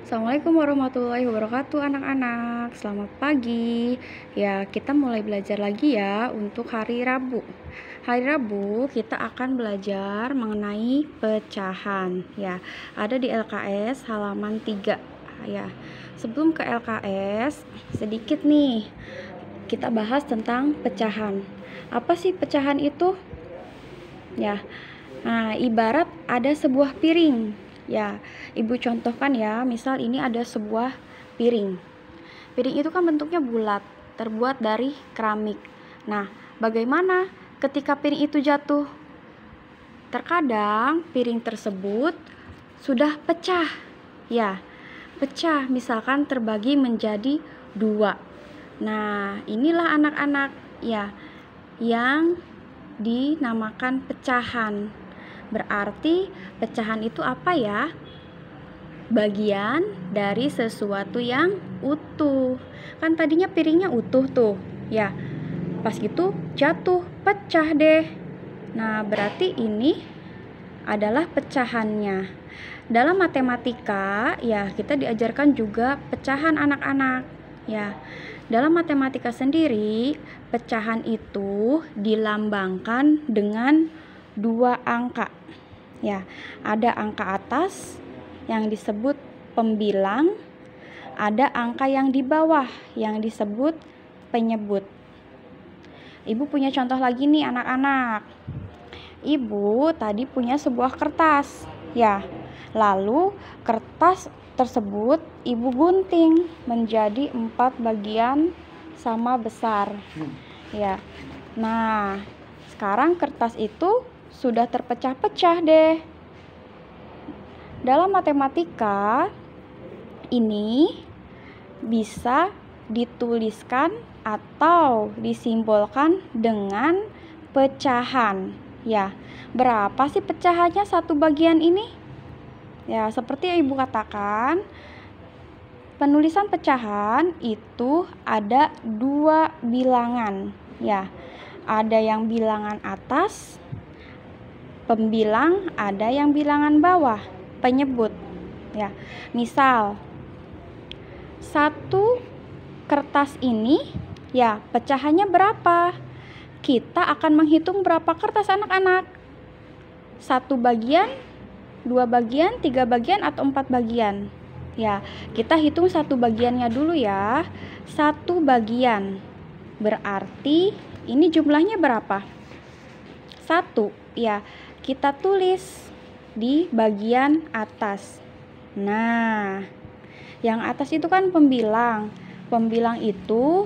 Assalamualaikum warahmatullahi wabarakatuh anak-anak. Selamat pagi. Ya, kita mulai belajar lagi ya untuk hari Rabu. Hari Rabu kita akan belajar mengenai pecahan. Ya, ada di LKS halaman 3. Ya, sebelum ke LKS, sedikit nih kita bahas tentang pecahan. Apa sih pecahan itu? Ya, nah, ibarat ada sebuah piring. Ya, Ibu contohkan ya, misal ini ada sebuah piring. Piring itu kan bentuknya bulat, terbuat dari keramik. Nah, bagaimana ketika piring itu jatuh? Terkadang piring tersebut sudah pecah. Ya, pecah, misalkan terbagi menjadi 2. Nah, inilah anak-anak ya yang dinamakan pecahan. Berarti pecahan itu apa ya? Bagian dari sesuatu yang utuh. Kan tadinya piringnya utuh tuh, ya. Pas gitu jatuh, pecah deh. Nah, berarti ini adalah pecahannya. Dalam matematika, ya, kita diajarkan juga pecahan anak-anak, ya. Dalam matematika sendiri, pecahan itu dilambangkan dengan 2 angka. Ya, ada angka atas yang disebut pembilang, ada angka yang di bawah yang disebut penyebut. Ibu punya contoh lagi nih anak-anak. Ibu tadi punya sebuah kertas, ya. Lalu kertas tersebut ibu gunting menjadi 4 bagian sama besar. Ya. Nah, sekarang kertas itu sudah terpecah-pecah deh. Dalam matematika ini bisa dituliskan atau disimbolkan dengan pecahan. Ya, berapa sih pecahannya satu bagian ini? Ya, seperti yang Ibu katakan, penulisan pecahan itu ada 2 bilangan. Ya, ada yang bilangan atas, pembilang, ada yang bilangan bawah, penyebut. Ya, misal satu kertas ini, ya, pecahannya berapa? Kita akan menghitung berapa kertas anak-anak? 1 bagian, 2 bagian, 3 bagian, atau 4 bagian? Ya, kita hitung 1 bagiannya dulu ya. 1 bagian. Berarti ini jumlahnya berapa? 1. Ya, kita tulis di bagian atas. Nah, yang atas itu kan pembilang. Pembilang itu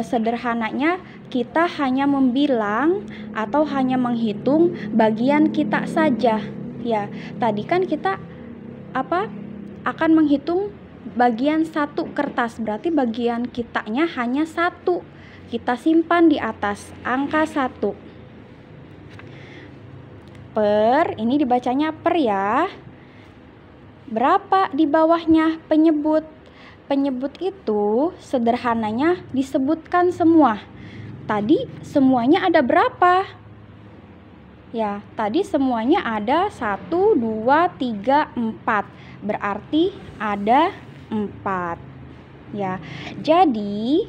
sederhananya kita hanya membilang atau hanya menghitung bagian kita saja. Ya, tadi kan kita akan menghitung bagian 1 kertas, berarti bagian kitanya hanya 1. Kita simpan di atas angka 1. Per, ini dibacanya per ya. Berapa di bawahnya penyebut? Penyebut itu sederhananya disebutkan semua. Tadi semuanya ada berapa? Ya, tadi semuanya ada 1, 2, 3, 4. Berarti ada 4. Ya, jadi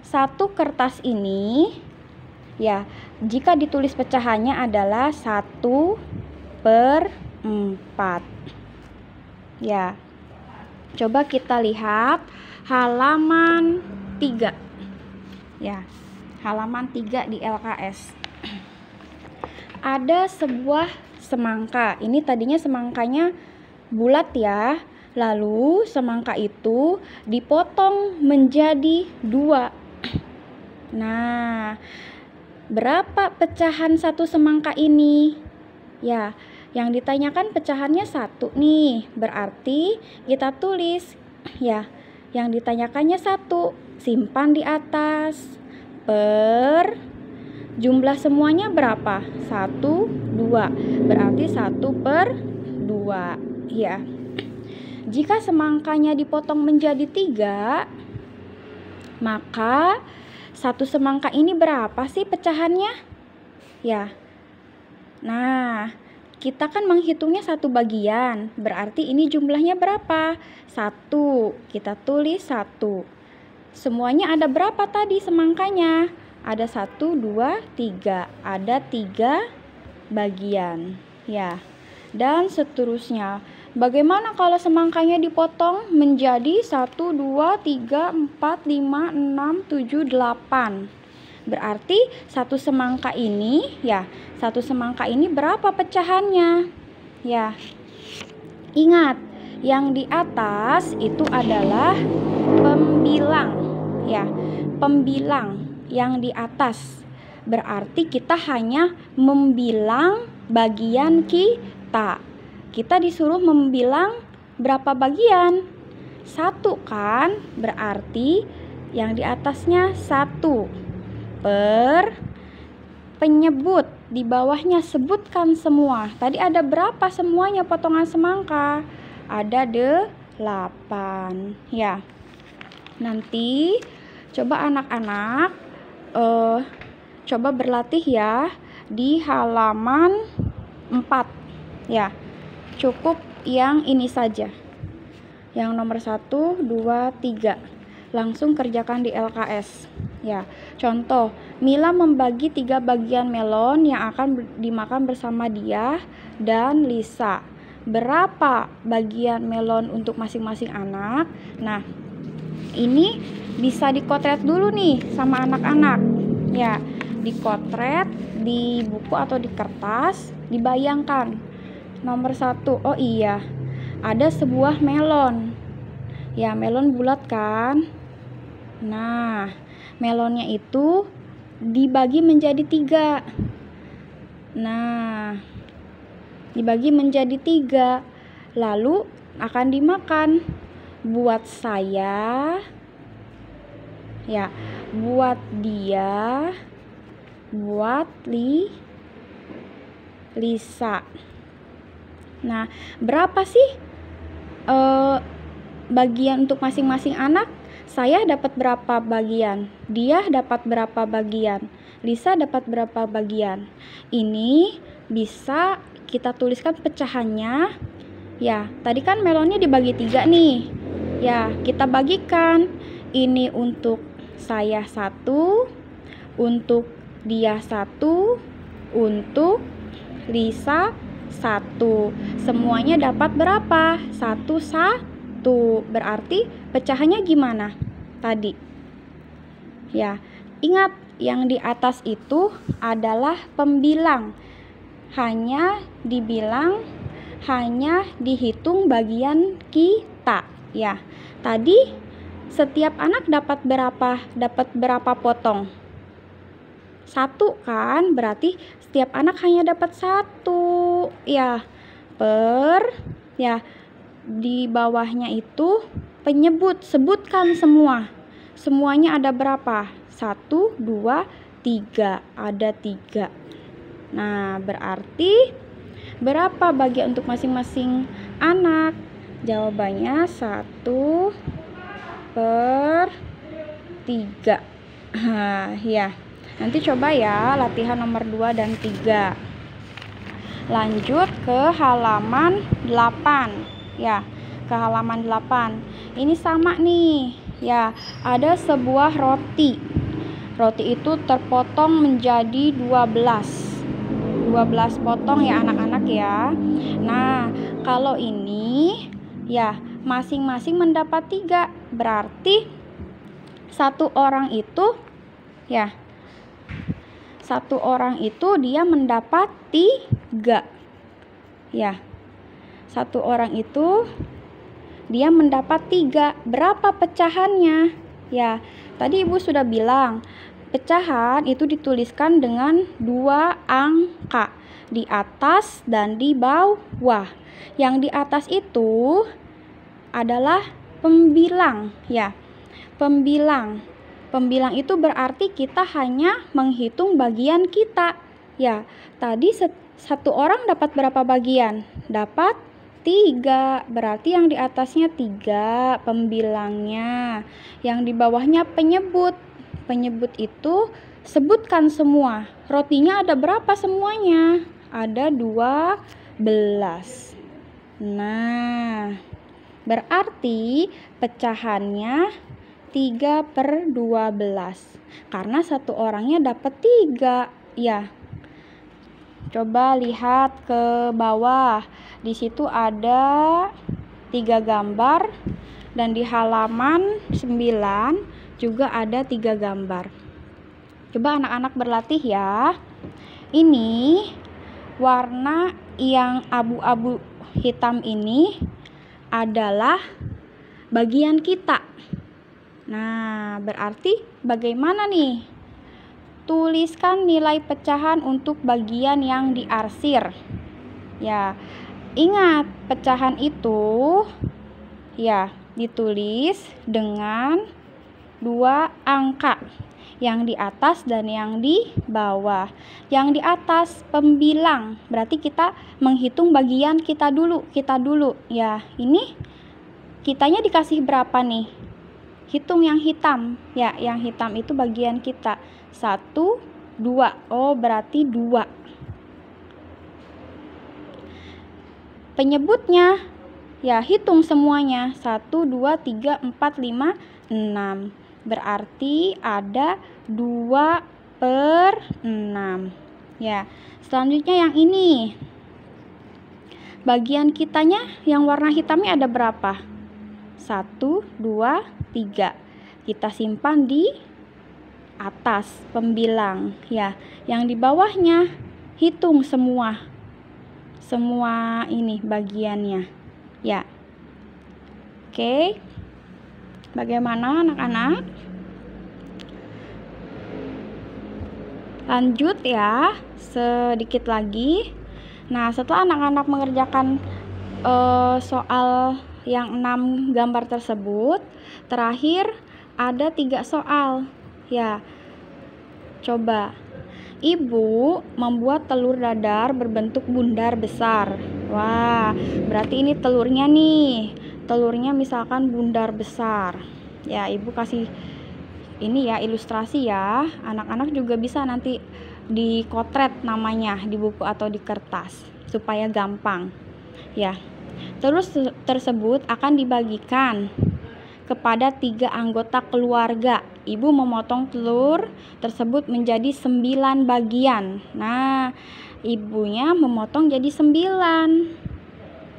1 kertas ini, ya, jika ditulis pecahannya adalah 1/4. Ya, coba kita lihat halaman 3. Ya, halaman 3 di LKS. Ada sebuah semangka. Ini tadinya semangkanya bulat ya. Lalu semangka itu dipotong menjadi 2. Nah, berapa pecahan 1 semangka ini? Ya, yang ditanyakan pecahannya 1 nih. Berarti kita tulis ya, yang ditanyakannya 1. Simpan di atas. Per jumlah semuanya berapa? 1, 2. Berarti 1/2. Ya. Jika semangkanya dipotong menjadi 3, maka 1 semangka ini berapa sih pecahannya? Ya. Nah, kita kan menghitungnya satu bagian, berarti ini jumlahnya berapa? 1, kita tulis 1. Semuanya ada berapa tadi semangkanya? Ada 1, 2, 3, ada 3 bagian, ya. Dan seterusnya. Bagaimana kalau semangkanya dipotong menjadi 1, 2, 3, 4, 5, 6, 7, 8? Berarti satu semangka ini, ya, satu semangka ini berapa pecahannya? Ya, ingat, yang di atas itu adalah pembilang, ya, pembilang yang di atas. Berarti kita hanya membilang bagian kita. Kita disuruh membilang berapa bagian? 1 kan? Berarti yang di atasnya 1. Penyebut di bawahnya sebutkan semua. Tadi ada berapa semuanya potongan semangka? Ada 8, ya. Nanti coba anak-anak coba berlatih ya di halaman 4, ya. Cukup yang ini saja, yang nomor 1, 2, 3. Langsung kerjakan di LKS, ya. Contoh, Mila membagi 3 bagian melon yang akan dimakan bersama dia dan Lisa. Berapa bagian melon untuk masing-masing anak? Nah, ini bisa dikotret dulu nih sama anak-anak, ya. Dikotret di buku atau di kertas, dibayangkan. Nomor 1, oh iya, ada sebuah melon, ya, melon bulat kan. Nah, melonnya itu dibagi menjadi 3. Nah, dibagi menjadi 3, lalu akan dimakan. Buat saya, ya, buat dia, buat Lisa. Nah, berapa sih bagian untuk masing-masing anak? Saya dapat berapa bagian? Dia dapat berapa bagian? Lisa dapat berapa bagian? Ini bisa kita tuliskan pecahannya. Ya, tadi kan melonnya dibagi 3 nih. Ya, kita bagikan. Ini untuk saya 1, untuk dia 1, untuk Lisa 1. Semuanya dapat berapa? 1. Berarti pecahannya gimana tadi? Ya, ingat yang di atas itu adalah pembilang. Hanya dibilang, hanya dihitung bagian kita, ya. Tadi setiap anak dapat berapa potong? 1 kan? Berarti setiap anak hanya dapat 1, ya. Ya, di bawahnya itu penyebut, sebutkan semua. Semuanya ada berapa? 1, 2, 3, ada 3. Nah, berarti berapa bagian untuk masing-masing anak? Jawabannya 1/3. Ya. Nanti coba ya latihan nomor 2 dan 3. Lanjut ke halaman 8. Ya, ke halaman 8. Ini sama nih. Ya, ada sebuah roti. Roti itu terpotong menjadi 12 potong ya anak-anak ya. Nah, kalau ini ya masing-masing mendapat 3. Berarti satu orang itu ya, satu orang itu dia mendapat 3. Ya, satu orang itu dia mendapat 3. Berapa pecahannya? Ya, tadi Ibu sudah bilang, pecahan itu dituliskan dengan 2 angka, di atas dan di bawah. Yang di atas itu adalah pembilang, ya. Pembilang. Pembilang itu berarti kita hanya menghitung bagian kita. Ya, tadi satu orang dapat berapa bagian? Dapat 3. Berarti yang di atasnya 3 pembilangnya. Yang di bawahnya penyebut. Penyebut itu sebutkan semua. Rotinya ada berapa semuanya? Ada 12. Nah, berarti pecahannya 3/12. Karena satu orangnya dapat 3. Ya. Coba lihat ke bawah. Di situ ada 3 gambar dan di halaman 9 juga ada 3 gambar. Coba anak-anak berlatih ya. Ini warna yang abu-abu hitam ini adalah bagian kita. Nah, berarti bagaimana nih? Tuliskan nilai pecahan untuk bagian yang diarsir. Ya, ingat pecahan itu ya ditulis dengan 2 angka. Yang di atas dan yang di bawah. Yang di atas pembilang, berarti kita menghitung bagian kita dulu. Ya, ini kitanya dikasih berapa nih? Hitung yang hitam. Ya, yang hitam itu bagian kita. 1, 2. Oh, berarti 2. Penyebutnya, ya hitung semuanya. 1, 2, 3, 4, 5, 6. Berarti ada 2/6. Ya, selanjutnya yang ini. Bagian kitanya yang warna hitamnya ada berapa? 1, 2, 3. Kita simpan di atas pembilang. Ya, yang di bawahnya hitung semua ini bagiannya. Ya. Oke. Bagaimana anak-anak? Lanjut ya, sedikit lagi. Nah, setelah anak-anak mengerjakan soal yang 6 gambar tersebut, terakhir ada 3 soal. Ya, coba. Ibu membuat telur dadar berbentuk bundar besar. Wah, berarti ini telurnya nih. Telurnya misalkan bundar besar. Ya, ibu kasih ini ya ilustrasi ya. Anak-anak juga bisa nanti dikotret namanya di buku atau di kertas supaya gampang. Ya. Terus tersebut akan dibagikan kepada 3 anggota keluarga. Ibu memotong telur tersebut menjadi 9 bagian. Nah, ibunya memotong jadi 9.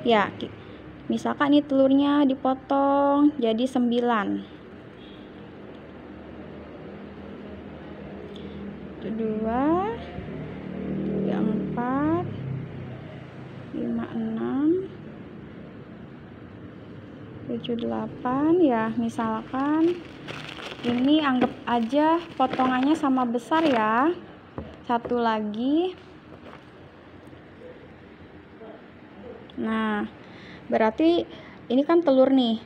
Ya, misalkan ini telurnya dipotong jadi 9. 2, 3, 4, 5, 6, 7, 8. Ya, misalkan ini anggap aja potongannya sama besar ya. Satu lagi. Nah, berarti ini kan telur nih.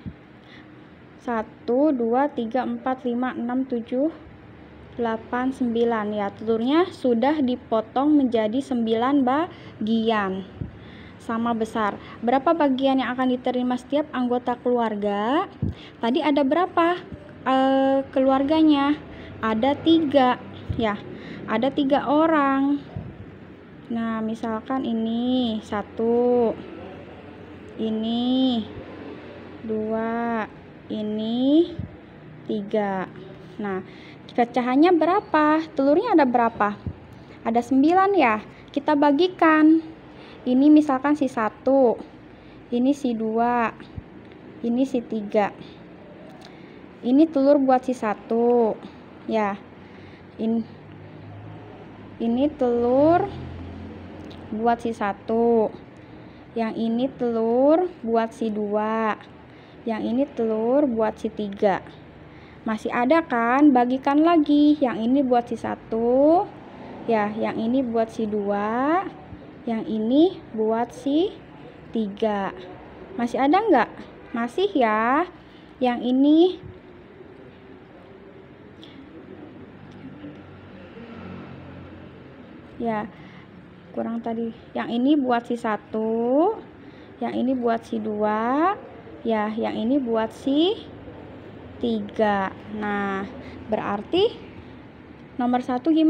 1, 2, 3, 4, 5, 6, 7, 8, 9. Ya, telurnya sudah dipotong menjadi 9 bagian. Sama besar. Berapa bagian yang akan diterima setiap anggota keluarga? Tadi ada berapa keluarganya? Ada 3. Ya, ada 3 orang. Nah, misalkan ini 1, ini 2, ini 3. Nah, pecahannya berapa? Telurnya ada berapa? Ada 9 ya. Kita bagikan. Ini misalkan si 1, ini si 2, ini si 3. Ini telur buat si 1. Ya. Ini telur buat si 1. Yang ini telur buat si 2. Yang ini telur buat si 3. Masih ada kan? Bagikan lagi. Yang ini buat si 1. Ya, yang ini buat si 2. Yang ini buat si 3. Masih ada nggak? Masih ya. Yang ini ya kurang tadi. Yang ini buat si 1. Yang ini buat si 2. Ya, yang ini buat si 3. Nah, berarti nomor 1 gimana?